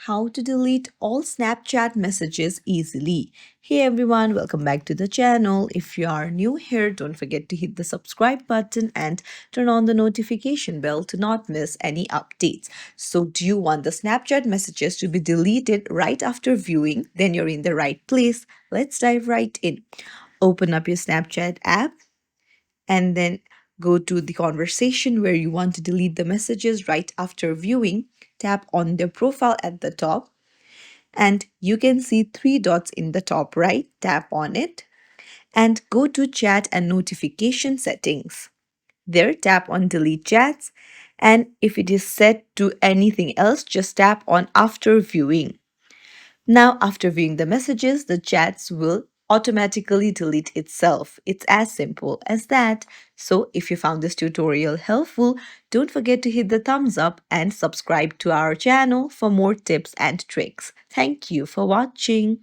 how to delete all Snapchat messages easily. Hey everyone, welcome back to the channel. If you are new here, don't forget to hit the subscribe button and turn on the notification bell to not miss any updates. So, do you want the Snapchat messages to be deleted right after viewing? Then you're in the right place. Let's dive right in. Open up your Snapchat app and then go to the conversation where you want to delete the messages right after viewing. Tap on their profile at the top, and you can see three dots in the top right. Tap on it and go to chat and notification settings. There, tap on delete chats, and if it is set to anything else, just tap on after viewing. Now, after viewing the messages, the chats will automatically delete itself. It's as simple as that. So, if you found this tutorial helpful, don't forget to hit the thumbs up and subscribe to our channel for more tips and tricks. Thank you for watching.